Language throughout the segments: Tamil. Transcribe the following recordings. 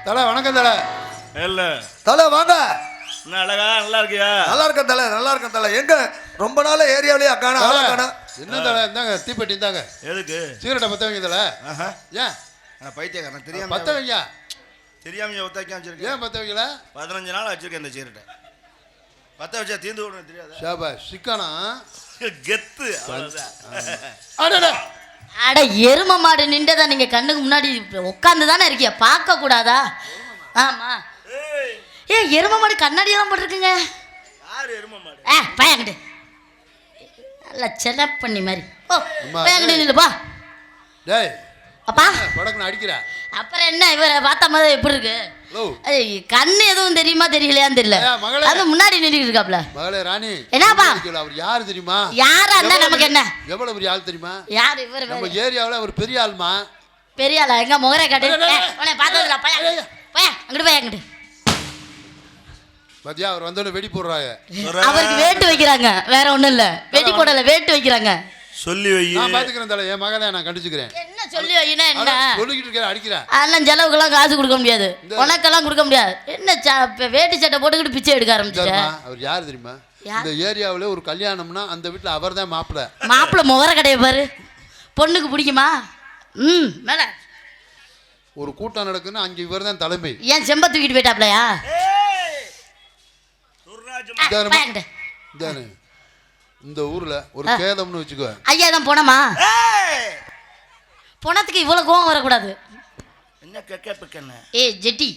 தலை வணக்கம் தலை. இல்ல தலை வாங்க. என்ன அழகா நல்லா இருக்கியா? நல்லா இருக்கேன் தலை, நல்லா இருக்கேன் தலை. எங்க ரொம்ப நாள் ஏரியாவிலேயே அக்கான ஆளக்கான. என்ன தலை இந்தாங்க தீப்பெட்டி இந்தாங்க. எதுக்கு? சிகரெட்டை பற்ற வைங்க தலை. ஏன் பைத்தியக்காரன் தெரியாம பற்ற வைங்க. தெரியாம ஒத்த வைக்க வச்சிருக்கேன். ஏன் பற்ற வைக்கல? 15 நாள் வச்சிருக்கேன் இந்த சிகரெட்டை. பற்ற வச்சா தீர்ந்து விடணும் தெரியாது. ஷாபா சிக்கானா கெத்து. அட எரும மாடு நின்றதா நீங்க கண்ணுக்கு முன்னாடி உட்காந்து தானே இருக்கிய, பார்க்க கூடாதா? ஆமா. ஏ எரும மாடு கண்ணாடியெல்லாம் போட்டிருக்குங்க. யாரு எரும மாடு? பயங்கடு நல்லா செலப் பண்ணி மாதிரி. ஓ பயங்கடு நில்லுப்பா. டேய் அப்பா படக்குன்னு அடிக்கிறா. அப்புறம் என்ன இவரை பார்த்த மாதிரி எப்படி இருக்கு? கண்ணு எதுவும் தெரியுமா தெரியலையான்னு தெரியல. அது முன்னாடி நின்றுட்டு இருக்காப்ல. மகளே ராணி என்னப்பா அவர் யாரு தெரியுமா? யாரா இருந்தா நமக்கு என்ன? எவ்வளவு பெரிய ஆள் தெரியுமா? யாரு இவர்? நம்ம ஏரியாவில் அவர் பெரிய ஆள்மா. பெரிய ஆளா? எங்க முகரை காட்டு. உன்னை பார்த்ததுல பையா பையா அங்கிட்டு போய் அங்கிட்டு. பாத்தியா அவர் வந்தோடனே வெடி போடுறாங்க. அவருக்கு வேட்டு வைக்கிறாங்க, வேற ஒண்ணும் இல்ல. வெடி போடல, வேட்டு வைக்கிறாங்க. சொல்லி வை. நான் பாத்துக்கிறேன் தலை, என் மகனை நான் கண்டிச்சுக்கிறேன். என்ன சொல்லி வைனா என்ன? சொல்லிக்கிட்டு இருக்கேன் அடிக்கிறேன். அதெல்லாம் செலவுக்கெல்லாம் காசு கொடுக்க முடியாது, உனக்கெல்லாம் கொடுக்க முடியாது. என்ன வேட்டி சட்டை போட்டுக்கிட்டு பிச்சை எடுக்க ஆரம்பிச்சிட்டேன். அவர் யாரு தெரியுமா? இந்த ஏரியாவில் ஒரு கல்யாணம்னா அந்த வீட்டில் அவர் தான் மாப்பிள்ளை. மாப்பிள்ளை முகர கடையை பாரு. பொண்ணுக்கு பிடிக்குமா? மேல ஒரு கூட்டம் நடக்குன்னு அங்கே இவர் தான் தலைமை. ஏன் செம்ப தூக்கிட்டு போயிட்டாப்லையா? இந்த ஊர்ல ஒரு கேதம்னு வச்சுக்கோ. ஐயா தான் போனமா? போனதுக்கு இவ்வளவு கோவம் வரக்கூடாது. என்ன கெக்க பக்கன? ஜெட்டி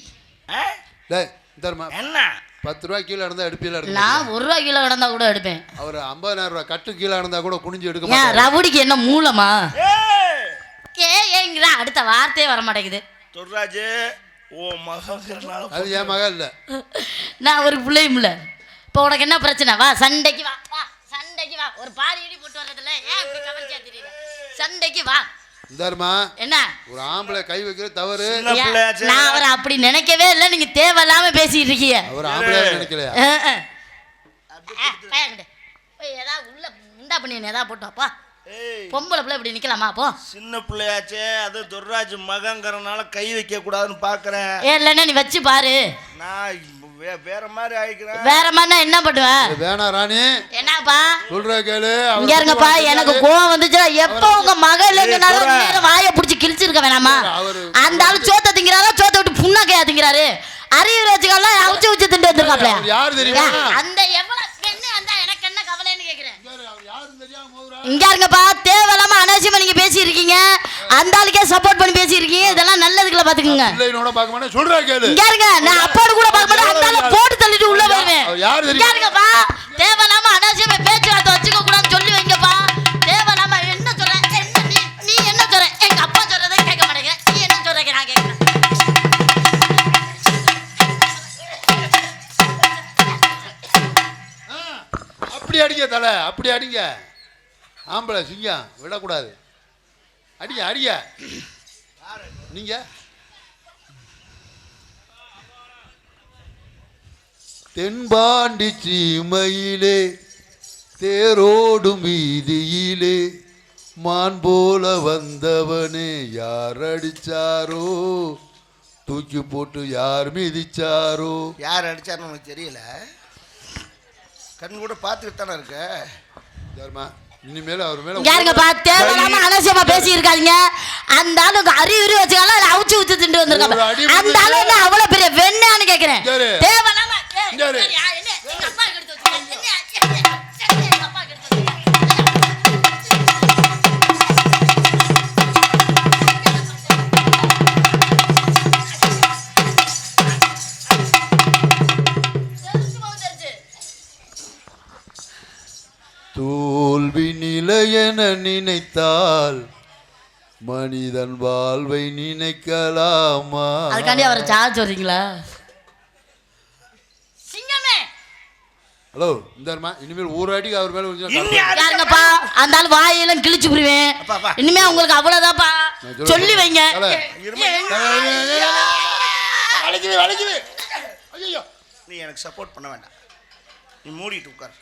டேய் தர்மா என்ன 10 ரூபாய் கீழே நடந்தா எடுப்பீல? நான் 1 ரூபாய் கீழே நடந்தா கூட எடுப்பேன். அவர் 50,000 ரூபாய் கட்டு கீழே நடந்தா கூட குனிஞ்சு எடுக்க மாட்டாரு. ரவுடிக்கு என்ன மூலமா? ஏங்கிற அடுத்த வார்த்தையே வர மாட்டேங்குது. தொர்ராஜ் ஓ மகங்கறனால அது என் மகன் இல்ல, நான் ஒரு பிள்ளையும் இல்ல. இப்போ உனக்கு என்ன பிரச்சனை? வா சண்டைக்கு வா, வா சண்டைக்கு வா. ஒரு பாடி இடி போட்டு வர்றதுல ஏன் இப்படி கவனிச்சா தெரியல? சண்டைக்கு வா. தர்மா என்ன ஒரு ஆம்பளை கை வைக்கிற தவறு. நான் அவரை அப்படி நினைக்கவே இல்லை, நீங்க தேவையில்லாம பேசிட்டு இருக்கீங்க. அவர் ஆம்பளை நினைக்கலையா? ஏதாவது உள்ள முண்டா பண்ணி ஏதாவது போட்டோப்பா. பொம்பளை பிள்ளை இப்படி நிக்கலாமா? போ. சின்ன பிள்ளையாச்சே, அது துர்ராஜ் மகங்கறனால கை வைக்க கூடாதுன்னு பாக்குறேன். இல்லன்னா நீ வச்சு பாரு. நான் வேற மாதிரி ஆயிக்கிறேன். வேற மாதிரினா என்ன பண்ணுவ? வேணா ராணி. என்னப்பா சொல்ற கேளு. இங்க இருங்கப்பா, எனக்கு கோவம் வந்துச்சுன்னா எப்ப உங்க மகள் நேரம் வாயை பிடிச்சி கிழிச்சிருக்க வேணாமா? அந்த ஆளு சோத்த திங்கிறாரா, சோத்த விட்டு புண்ணாக்கையா திங்கிறாரு. அறிவு வச்சுக்கலாம் அவுச்சு வச்சு திண்டு வந்துருக்காப்ல. யாரு தெரியுமா? அந்த எவ்வளவு பெண்ணு அந்த எனக்கு என்ன கவலைன்னு கேக்குறேன். இங்க இருங்கப்பா, தேவையில்லாம அனாவசியமா நீங்க பேசி இருக்கீங்க. அந்த ஆளுக்கே சப்போர்ட் பண்ணி பேசி இருக்கீங்க. இதெல்லாம் நல்லதுக்குல பாத்துக்கங்க. பிள்ளைனோட பார்க்க மாட்டேன் சொல்றா கேளு. இங்க இருங்க, நான் அப்பாடு கூட பார்க்க மாட்டேன். அந்த ஆளு போட்டு தள்ளிட்டு உள்ள வருவேன். இங்க இருங்கப்பா, தேவையில்லாம அனாவசியமா பேச்சுவார்த்தை வச்சுக்க கூடாதுன்னு சொல்லி வைங்கப்பா. தேவையில்லாம என்ன சொல்ற? நீ என்ன சொல்ற? எங்க அப்பா சொல்றதை கேட்க மாட்டேங்க. நீ என்ன சொல்ற? நான் கேட்கிறேன். அப்படி அடிங்க தலை, அப்படி அடிங்க. ஆம்பளை சிங்கம் விடக்கூடாது. அடிங்க அடிங்க. நீங்க தென்பாண்டி சீமையிலே தேரோடும் வீதியிலே மான் போல வந்தவனே யார் அடிச்சாரோ, தூக்கி போட்டு யார் மிதிச்சாரோ. யார் அடிச்சாருன்னு உனக்கு தெரியல? கண் கூட பார்த்துக்கிட்டு தானே இருக்க. யாருமா இனிமேல் அவர் மேல யாருங்கப்பா தேவையில்லாம அலட்சியமா பேசி இருக்காதீங்க. அந்த ஆளுக்கு அறிவு வச்சுக்கலாம் அவுச்சு ஊத்து திண்டு வந்திருக்காங்க. அந்த ஆளு என்ன அவ்வளவு பெரிய வெண்ணான்னு கேக்குறேன். தேவையில்லாம எங்க அப்பா எடுத்து வச்சிருக்கேன். எங்க அப்பா எடுத்து வச்சிருக்கேன். தோல்வி நிலையென நினைத்தால் மனிதன் வாழ்வை நினைக்கலாமா? அதுக்காண்டி அவரை சார்ஜ் சொல்றீங்களா? சிங்கமே ஹலோ இந்தமா இனிமேல் ஒரு அடிக்கு அவர் மேல யாருங்கப்பா? அந்த ஆள் வாயெல்லாம் கிழிச்சு புரிவேன். இனிமே உங்களுக்கு அவ்வளவுதான்ப்பா சொல்லி வைங்க. நீ எனக்கு சப்போர்ட் பண்ண வேண்டாம், நீ மூடிட்டு உட்கார்.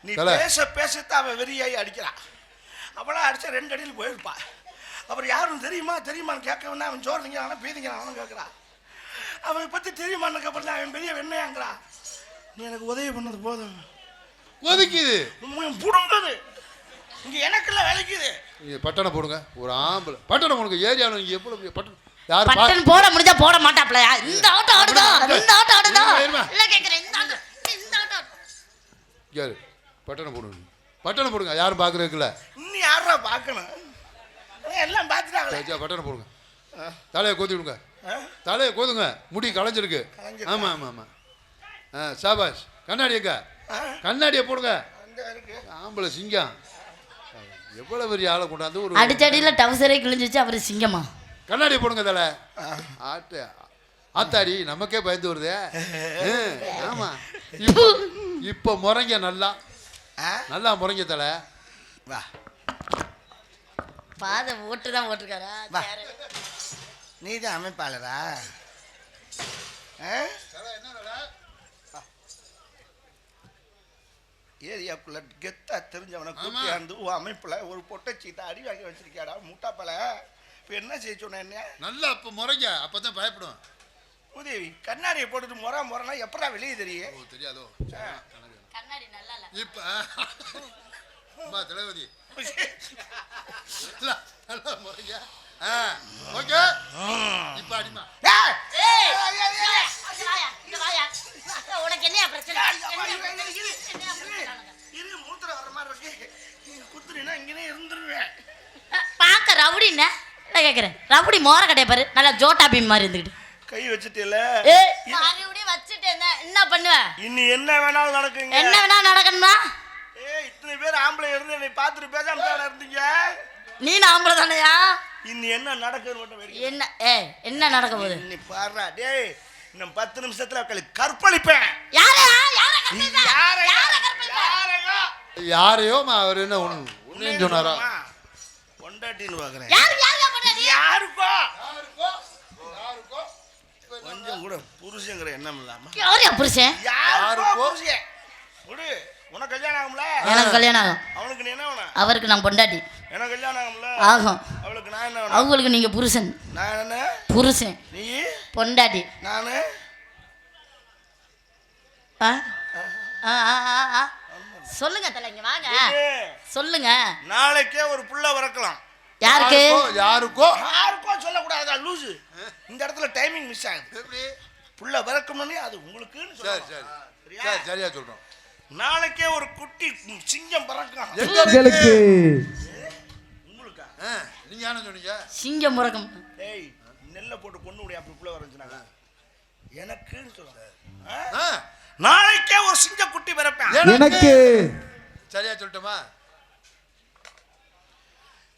நீ பேசத்தான் அவன் வெறியாகி அடிக்கிறான். அவளா அடிச்சா 2 அடியில் போயிருப்பா. அப்புறம் யாரும் தெரியுமான்னு கேட்க வேணா. அவன் சோறு திங்கிறான் பீதிங்கிறான் கேட்குறான். அவனை பத்தி தெரியுமான்னு அப்புறம் அவன் பெரிய வெண்ணையாங்கிறா. நீ எனக்கு உதவி பண்ணது போதும். ஒதுக்குது புடுங்குது இங்க எனக்குலாம் விளைக்குது. பட்டணம் போடுங்க, ஒரு ஆம்பளை பட்டணம் போடுங்க. ஏரியாவில் நீங்க எவ்வளவு பட்டணம் யாரு பட்டன் போட முடிஞ்சா போட மாட்டாப்ல. இந்த ஆட்டம் ஆடுதா, இந்த ஆட்டம் ஆடுதா இல்ல கேக்குறேன். இந்த ஆட்டம் யாரு பட்டணம் போடுங்க, பட்டணம் போடுங்க. யாரும் பாக்குறதுக்குல இன்னும் யாரா பாக்கணும், எல்லாம் பாத்துட்டாங்களே. பட்டணம் போடுங்க, தலையை கோதி விடுங்க, தலையை கோதுங்க, முடி களைஞ்சிருக்கு. ஆமா ஆமா ஆமா. சாபாஷ். கண்ணாடி எங்க? கண்ணாடியை போடுங்க. ஆம்பளை சிங்கம் எவ்வளவு பெரிய ஆளை கொண்டாந்து ஒரு அடிச்சடியில டவுசரே கிழிஞ்சிச்சு. அவரு சிங்கமா? கண்ணாடி போடுங்க தலை. ஆத்தாடி நமக்கே பயந்து வருதே. ஆமா இப்ப முறைங்க, நல்லா நல்லா முறைங்க தலை. வா பாதை ஓட்டுதான் ஓட்டுருக்காரா? நீ தான் அமைப்பாளரா? ஏரியாக்குள்ள கெத்தா தெரிஞ்சவனை கூட்டியாந்து அமைப்புல ஒரு பொட்டச்சீட்டை அடி வாங்கி வச்சிருக்கியாடா முட்டாப்பல. இப்ப என்ன செய்ய சொன்ன? என்ன நல்லா அப்ப முறைங்க, அப்பதான் பயப்படும். உதவி கண்ணாடியை போட்டுட்டு முறைனா எப்படா வெளியே தெரியும்? தெரியாதோ கண்ணாடி நல்லா இல்ல. இப்ப தளபதி நல்லா முறைங்க. ஓகே இப்ப அடிமா. உனக்கு என்ன பிரச்சனை? மூத்திர வர மாதிரி இருக்கு. குத்துறீனா இங்கே இருந்துருவேன். பாக்க ரவுடி என்ன கேக்குறேன். ரவுடி மோர கடைய பாரு, நல்லா ஜோட்டா பீம் மாதிரி இருந்துக்கிட்டு கை வச்சுட்டேல. மறுபடியும் வச்சுட்டு என்ன பண்ணுவ? இன்னி என்ன வேணாலும் நடக்குங்க. என்ன வேணாலும் நடக்கணுமா? இத்தனை பேர் ஆம்பளை இருந்து என்னை பார்த்துட்டு பேசாம இருந்தீங்க. நீ ஆம்பளை தானையா? இன்னி என்ன நடக்குது மட்டும் என்ன என்ன நடக்க போகுது? இன்னி பாருடா டேய், இன்னும் 10 நிமிஷத்துல கற்பழிப்பேன். யாரையோ அவர் என்ன ஒண்ணு சொன்னாரா? பொண்டாட்டின்னு பாக்குறேன். யாருக்கோ கொஞ்சம் கூட புருஷங்கிற எண்ணம் இல்லாம. யாரையா புருஷன்? யாருக்கோ புருஷன் விடு. உனக்கு கல்யாணம் ஆகும்ல? எனக்கு கல்யாணம் ஆகும். அவனுக்கு நீ என்ன வேணும்? அவருக்கு நான் பொண்டாட்டி. எனக்கு கல்யாணம் ஆகும்ல? ஆகும். அவளுக்கு நான் என்ன வேணும்? அவங்களுக்கு நீங்க புருஷன். நான் என்ன? புருஷன். நீ பொண்டாட்டி. நானு சொல்லுங்க தலைங்க, வாங்க சொல்லுங்க. நாளைக்கே ஒரு புள்ள வரக்கலாம். யாருக்கு? யாருக்கோ யாருக்கோ சொல்லக்கூடாதா லூசு. இந்த இடத்துல டைமிங் மிஸ் ஆகுது. புள்ள வரக்கணும்னே அது உங்களுக்குன்னு சரி சரியா சொல்றோம். நாளைக்கே ஒரு குட்டி சிங்கம் பறக்கும். உங்களுக்கு உங்களுக்கா? நீங்க என்ன சொன்னீங்க? சிங்கம் பறக்கும். டேய் நெல்ல போட்டு கொண்டு விட அப்படி புள்ள வரஞ்சுனாங்க. எனக்குன்னு சொல்றேன். நாளைக்கே ஒரு சிங்க குட்டி பிறப்பேன். எனக்கு சரியா சொல்லட்டுமா?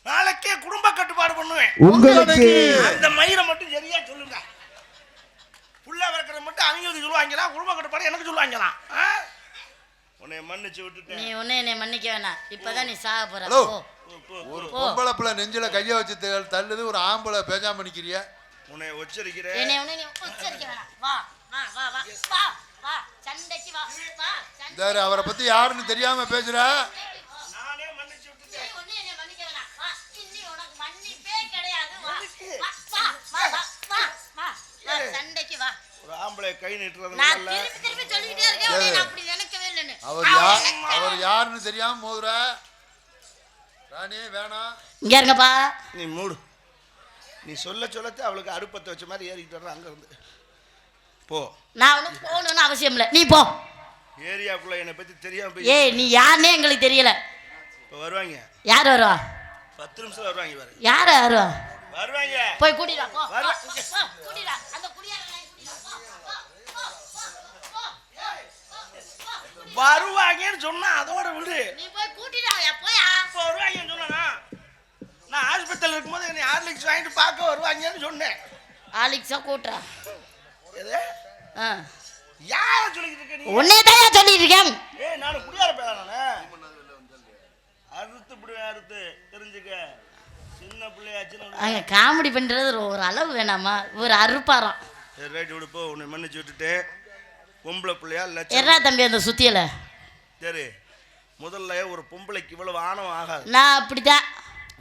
நாளைக்கே குடும்ப கட்டுப்பாடு பண்ணுவேன். உங்களுக்கு அந்த மயிரை மட்டும் சரியா சொல்லுங்க. புள்ள வளர்க்கறது மட்டும் அவங்க சொல்லுவாங்களா? குடும்ப கட்டுப்பாடு எனக்கு சொல்லுவாங்களா? உன்னை மன்னிச்சு விட்டுட்டேன். நீ உன்னை என்னை மன்னிக்க வேணாம். இப்பதான் நீ சாக போற. ஒரு பொம்பளை பிள்ளை நெஞ்சில கைய வச்சு தள்ளுது, ஒரு ஆம்பளை பேசாம நிக்கிறிய. உன்னை உச்சரிக்கிறேன். என்னை உச்சரிக்க வேணாம். வா வா வா வா வா வா சண்டைக்கு வா வா. சரி, அவரை பத்தி யாருன்னு தெரியாம பேசுற. நானே மன்னிச்சு விட்டுட்டேன். உன்னை என்னை மன்னிக்க வேணாம். வா, இன்னி உனக்கு மன்னிப்பே கிடையாது. வா வா வா வா வா வா சண்டைக்கு வா. ஒரு ஆம்பளை கை நீட்டுறது நான் திருப்பி சொல்லிட்டே இருக்கேன். உன்னை நான் அப்படி நினைக்கவே இல்லைன்னு. அவர் யாருன்னு தெரியாம மோதுற. ராணி வேணாம். இங்க இருங்கப்பா. நீ மூடு. நீ சொல்லத்தை அவளுக்கு அடுப்பத்தை வச்ச மாதிரி ஏறிக்கிட்டு வர்ற. அங்க இருந்து போ. நான் ஒன்றும் போகணும்னு அவசியம் இல்லை, நீ போ. ஏரியாக்குள்ள என்னை பத்தி தெரியாம ஏய், நீ யாருன்னே எங்களுக்கு தெரியல. இப்போ வருவாங்க. யார் வருவா? 10 நிமிஷத்துல வருவாங்க. பாரு யார் வருவா? வருவாங்க. போய் கூட்டிடா. போ கூட்டிடா. அந்த வருவாங்கன்னு சொன்னா அதோட விடு. நீ போய் கூட்டிடா. போயா? இப்போ வருவாங்கன்னு சொன்னா நான் ஆஸ்பத்திரியில் இருக்கும்போது என்னை ஹார்லிக்ஸ் வாங்கிட்டு பார்க்க வருவாங்கன்னு சொன்னேன். ஆலிக்ஸா கூட்டுறா. எது? யார சொல்லிக்கிட்டு இருக்க நீ? உன்னை தான் சொல்லிட்டு இருக்கேன். ஏய், நான் குடியார பேரா? நானு அறுத்து இப்படி அறுத்து தெரிஞ்சுக்க. சின்ன பிள்ளையாச்சுன்னு அங்க காமெடி பண்றது ஒரு அளவு வேணாமா? ஒரு அறுப்பாராம். சரி ரைட் விடுப்போ. உன்னை மன்னிச்சு விட்டுட்டு பொம்பளை பிள்ளையா எறா தம்பி அந்த சுத்தியல. சரி, முதல்ல ஒரு பொம்பளைக்கு இவ்வளவு ஆணவம் ஆகாது. நான் அப்படிதான்.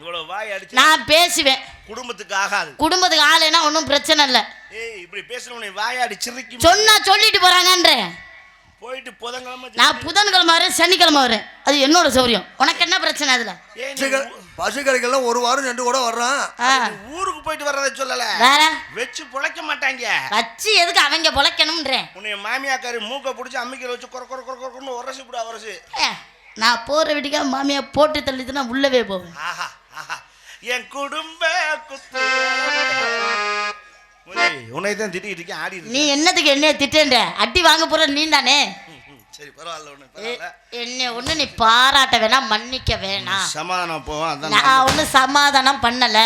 இவ்வளவு வாய் அடிச்சு நான் பேசுவேன். குடும்பத்துக்கு ஆகாது. குடும்பத்துக்கு ஆளுனா ஒன்றும் பிரச்சனை இல்லை. ஏய் இப்படி பேசுறவனை வாயாடி சிரிக்கி சொன்னா சொல்லிட்டு போறாங்கன்றேன். போயிட்டு புதன்கிழமை நான் புதன்கிழமை வரேன், சனிக்கிழமை வரேன். அது என்னோட சௌரியம். உனக்கு என்ன பிரச்சனை அதுல? பசு கடைக்கெல்லாம் 1 வாரம் 2 கூட வர்றான். ஊருக்கு போயிட்டு வர்றதை சொல்லல. வேற வச்சு பொழைக்க மாட்டாங்க. வச்சு எதுக்கு அவங்க பொழைக்கணும்ன்றேன். உன்னை மாமியாக்காரி மூக்க பிடிச்சி அம்மிக்கிற வச்சு கொர கொர கொர கொரன்னு உரசி விட உரசி. நான் போற வீட்டுக்கா மாமியா போட்டு தள்ளிதுன்னா உள்ளவே போவேன். ஆஹா ஆஹா என் குடும்ப குத்து. உன்னை தான் திட்டிக்கிட்டு இருக்கேன் ஆடி. நீ என்னத்துக்கு என்னைய திட்டேன்ற? அடி வாங்க போற நீ தானே. சரி பரவாயில்ல ஒண்ணு பரவாயில்ல. என்ன ஒண்ணு நீ பாராட்ட வேணாம், மன்னிக்க வேணாம். சமாதானம் போவோம். அதான் நான் ஒண்ணு சமாதானம் பண்ணல.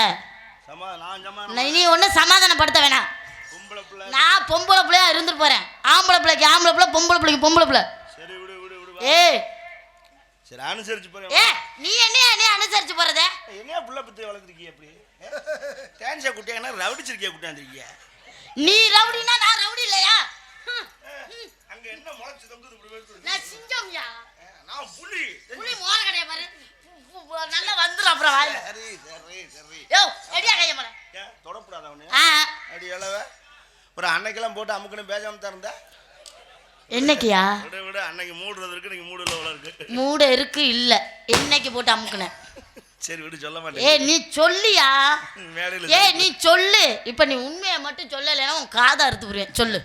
நீ ஒண்ணு சமாதானப்படுத்த வேணாம். நான் பொம்பளை பிள்ளையா இருந்துட்டு போறேன். ஆம்பளை பிள்ளைக்கு ஆம்பளை பிள்ளை, பொம்பளை பிள்ளைக்கு பொம்பளை பிள்ளை. சரி விடு விடு விடு. ஏய் சரி அனுசரிச்சு போறேன். நீ என்ன அனுசரிச்சு போறதே? என்னையா புள்ள பத்தி வளர்த்துருக்கீங்க அப்படி? டான்ஸா குட்டியாங்கன்னா ரவுடிச்சிருக்கியா குட்டியாந்துருக்கிய? நீ ரவுடினா நான் ரவுடி இல்லையா? அங்க என்ன முளைச்சு தங்குது இப்படி பேசுறது? நான் சிங்கம்யா. நான் புலி. புலி மோர கடைய பாரு. நல்லா வந்துரும் அப்புறம் வாய். சரி சரி சரி. யோ எடியா கைய மல. ஏன் தொடப்படாத அவனே? அடி எலவ. ஒரு அன்னைக்கெல்லாம் போட்டு அமுக்குன்னு பேசாம தரந்தா? என்னைக்கியா? விட விட அன்னைக்கு மூடுறது இருக்கு, நீங்க மூடுல உள்ள இருக்கு. மூட இருக்கு இல்ல. என்னைக்கு போட்டு அமுக்குனே? சரி விடு சொல்ல மாட்டேன். ஏய் நீ சொல்லியா? மேடையில ஏய் நீ சொல்லு. இப்போ நீ உண்மையை மட்டும் சொல்லலைன்னா உன் காதை அறுத்து புரியும். சொல்லு.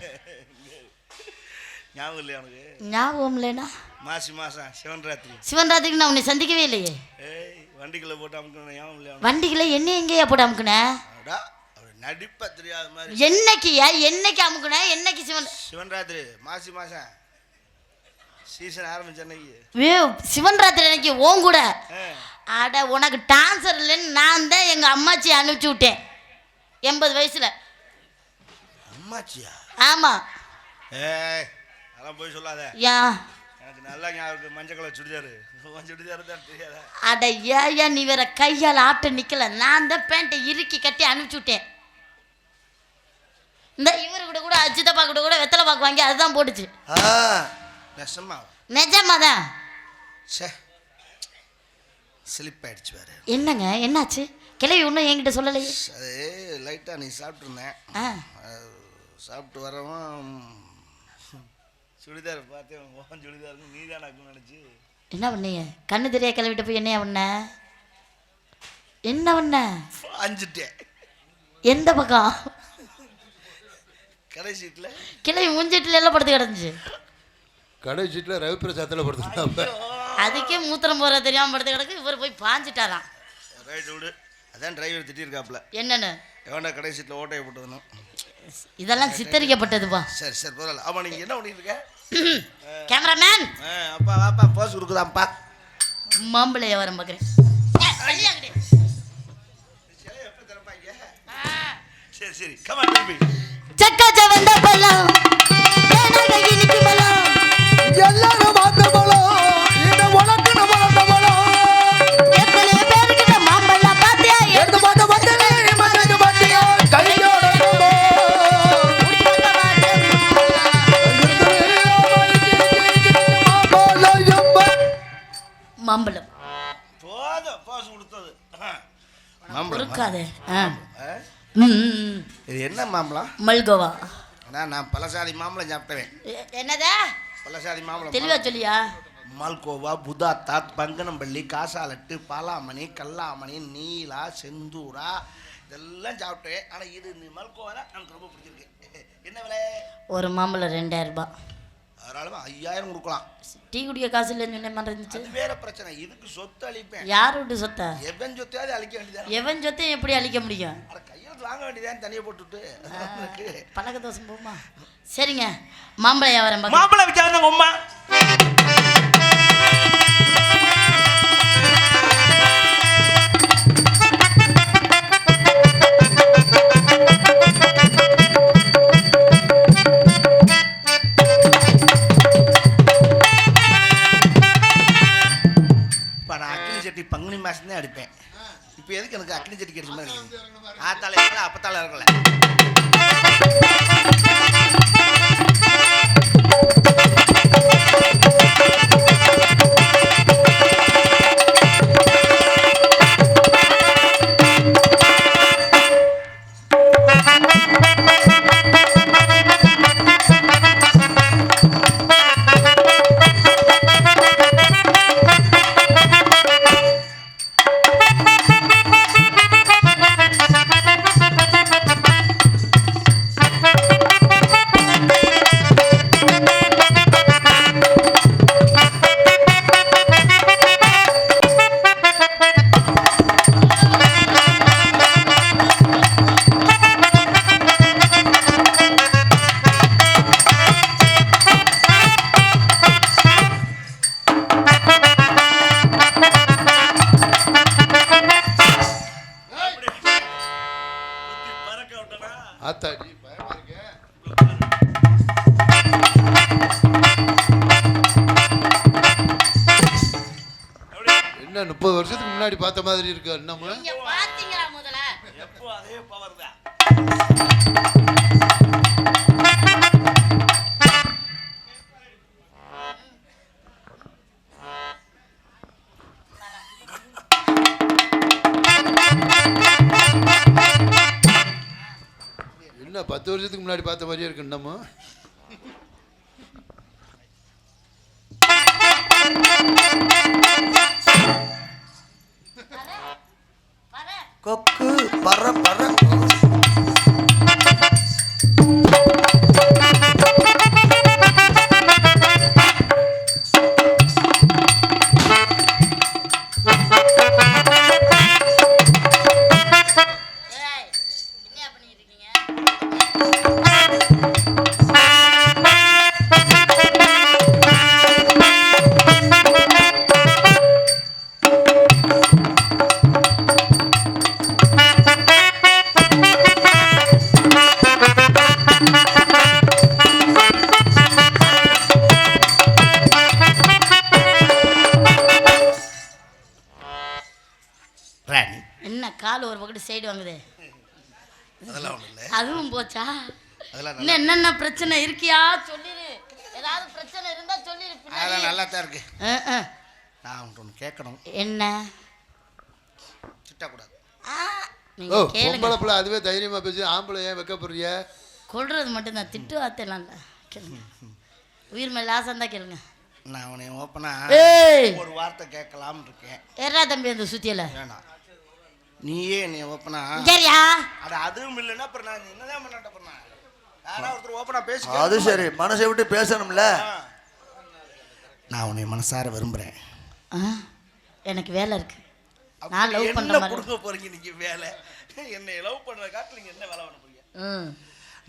ஞாபகம் இல்லையா உனக்கு? ஞாபகம் இல்லைனா? மாசம் சிவன்ராத்திரி. சிவன்ராத்திரிக்கு நான் உன்னை சந்திக்கவே இல்லையே. ஏய் வண்டிக்குள்ள போட்டு அமுக்கணும் ஞாபகம் இல்லையா? வண்டிக்குள்ள என்ன எங்கேயா போட்டு அமுக்குனே? அடா அவர் நடிப்ப தெரியாத மாதிரி. என்னைக்குயா? என்னைக்கு அமுக்குனே? என்னைக்கு சிவன்ராத்திரி மாசம் சீசன் ஆரம்பிச்ச அன்னைக்கு. சிவன்ராத்திரி அன்னைக்கு ஓன் கூட. அட உனக்கு டான்சர் இல்லைன்னு நான் தான் எங்க அம்மாச்சி அனுப்பிச்சு விட்டேன் 80 வயசுல. அம்மாச்சியா? ஆமா. ஏய் அதெல்லாம் போய் சொல்லாத. ஏன்? எனக்கு நல்லா ஞாபகம். மஞ்சள் கலர் சுடிதாரு தான் தெரியாதா? அட ஏயா நீ வேற கையால் ஆட்ட நிக்கல. நான் தான் பேண்ட்டை இறுக்கி கட்டி அனுப்பிச்சு விட்டேன். இந்த இவரு கூட அஜிதப்பா கூட வெத்தலை பாக்கு வாங்கி அதுதான் போட்டுச்சு. நிஜமாதான். ஸ்லிப் ஆயிடுச்சு வேற. என்னங்க என்னாச்சு? கிளவி ஒன்றும் என்கிட்ட சொல்லலையே. அது லைட்டாக நீ சாப்பிட்ருந்தேன். சாப்பிட்டு வரவும் சுடிதார் பார்த்தேன். சுடிதாருக்கு நீ தான் நான் நினச்சி என்ன பண்ணீங்க? கண்ணு தெரிய கிளவிட்ட போய் என்னையா பண்ண? என்ன பண்ண? அஞ்சுட்டேன். எந்த பக்கம்? கடை சீட்டில். கிளவி முஞ்சிட்டுல எல்லாம் படுத்து கிடந்துச்சு. கடை சீட்டில் ரவிப்பிரசாத்தில் படுத்து. அதுக்கே மூத்திரம் போற தெரியாம படுத்து கிடக்கு. இவர் போய் பாஞ்சிட்டாராம். ரைட் விடு. அதான் டிரைவர் திட்டிருக்காப்ல. என்னன்னு? எவன்டா கடை சீட்டில் ஓட்டையை போட்டுக்கணும். இதெல்லாம் சித்தரிக்கப்பட்டதுப்பா. சரி சரி பரவாயில்ல. ஆமா நீங்க என்ன பண்ணிட்டு இருக்க? கேமராமேன். அப்பா வாப்பா போஸ் கொடுக்குதாப்பா. மாம்பளைய வரம் பார்க்குறேன். சரி சரி கமான் திரும்பி. சக்கா சவந்த பழம் ஏனாக இனிக்கு பழம் எல்லாரும் அந்த பழம் இந்த உனக்கு நம்ம பழம். எத்தனை பேருக்கு மாம்பழம் பாத்தியா? எடுத்து பார்த்த வந்தனே மனது பாத்தியா கையோட மாம்பழம் போதும் போஸ் கொடுத்தது. இருக்காதே. இது என்ன மாம்பழம்? மல்கோவா. நான் பழசாதி மாம்பழம் சாப்பிட்டேன். என்னதா? பழசாதி மாம்பழம் தெளிவா சொல்லியா? மல்கோவா, புதாத்தாத், பங்கனம்பள்ளி, காசாலட்டு, பாலாமணி, கல்லாமணி, நீலா, செந்தூரா இதெல்லாம் சாப்பிட்டேன். ஆனால் இது மல்கோவா தான் எனக்கு ரொம்ப பிடிச்சிருக்கு. என்ன விலை? ஒரு மாம்பழம் 2000 ரூபாய். அதனால 5000 கொடுக்கலாம். டீ குடிக்க காசு இல்லைன்னு சொன்ன மாதிரி இருந்துச்சு. அது வேற பிரச்சனை. இதுக்கு சொத்து அழிப்பேன். யார் விட்டு சொத்த? எவன் சொத்தையாவது அழிக்க வேண்டியதான். எவன் சொத்தையும் எப்படி அழிக்க முடியும்? கையெழுத்து வாங்க வேண்டியதான் தனியாக போட்டுட்டு. பழக்க தோசம் போமா. சரிங்க மாம்பழம் வியாபாரம். மாம்பழம் விற்காத உம்மா. பங்குனி மாசம் தான் அடிப்பேன். இப்போ எதுக்கு எனக்கு அக்னி செடி கிடைச்ச மாதிரி இருக்குது? ஆத்தால இருக்கல அப்பத்தால இருக்கல. முன்னாடி பார்த்த மாதிரி இருக்கு இன்னமும். நீங்க பாத்தீங்களா முதல்ல? எப்போ அதே பவர் தான். என்ன 10 வருஷத்துக்கு முன்னாடி பார்த்த மாதிரியே இருக்கு இன்னமும். கொக்கு பற பற என்ன கால் ஒரு பக்கத்து சைடு வாங்குது. அதெல்லாம் ஒண்ணும் இல்ல. அதுவும் போச்சா? அதெல்லாம் இன்னும் என்னென்ன பிரச்சனை இருக்கியா சொல்லிடு. ஏதாவது பிரச்சனை இருந்தா சொல்லிடு. அதெல்லாம் நல்லா தான் இருக்கு. நான் ஒன்று கேட்கணும். என்ன? திட்டக்கூடாது. நீங்க கேளுங்க. பொம்பளை பிள்ளை அதுவே தைரியமா பேசி ஆம்பளை ஏன் வைக்கப்படுறிய? கொள்றது மட்டும் தான், திட்டு வார்த்தைலாம் இல்லை. கேளுங்க, உயிர் மேல ஆசை தான் கேளுங்க. நான் உன்னை ஓப்பனா ஒரு வார்த்தை கேட்கலாம்னு இருக்கேன். ஏறா தம்பி அந்த சுத்தியல வேணாம், நீயே என்னை ஓப்பனா. சரியா? அது அதுவும் இல்லைன்னா அப்புறம் நான் என்னதான் பண்ண பண்ண யாரா ஒருத்தர் ஓப்பனா பேசி. அது சரி, மனசை விட்டு பேசணும்ல. நான் உன்னை மனசார விரும்புறேன். எனக்கு வேலை இருக்கு. நான் லவ் பண்ற என்ன மாதிரி கொடுக்க போறீங்க நீங்க வேலை? என்னை லவ் பண்ற காட்டுல நீங்க என்ன வேலை பண்ண போறீங்க?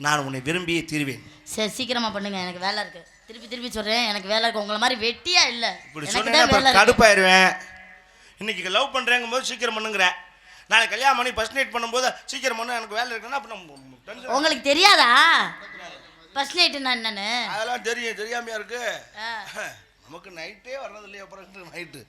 நான் உன்னை விரும்பியே தீருவேன். சரி சீக்கிரமா பண்ணுங்க, எனக்கு வேலை இருக்கு. திருப்பி திருப்பி சொல்றேன், எனக்கு வேலை இருக்கு. உங்களை மாதிரி வெட்டியா இல்ல. இப்படி சொன்னா கடுப்பாயிருவேன். இன்னைக்கு லவ் பண்றேங்கும் போது சீக்கிரம் பண்ணுங்கிற, நாளைக்கு கல்யாணம் பண்ணி ஃபர்ஸ்ட் நைட் பண்ணும்போது சீக்கிரம் பண்ண எனக்கு வேலை இருக்குன்னா அப்ப உங்களுக்கு தெரியாதா ஃபர்ஸ்ட் நைட்னா என்னன்னு? அதெல்லாம் தெரியும், தெரியாமையா இருக்கு. நமக்கு நைட்டே வர்றது இல்லையா? அப்புறம் நைட்டு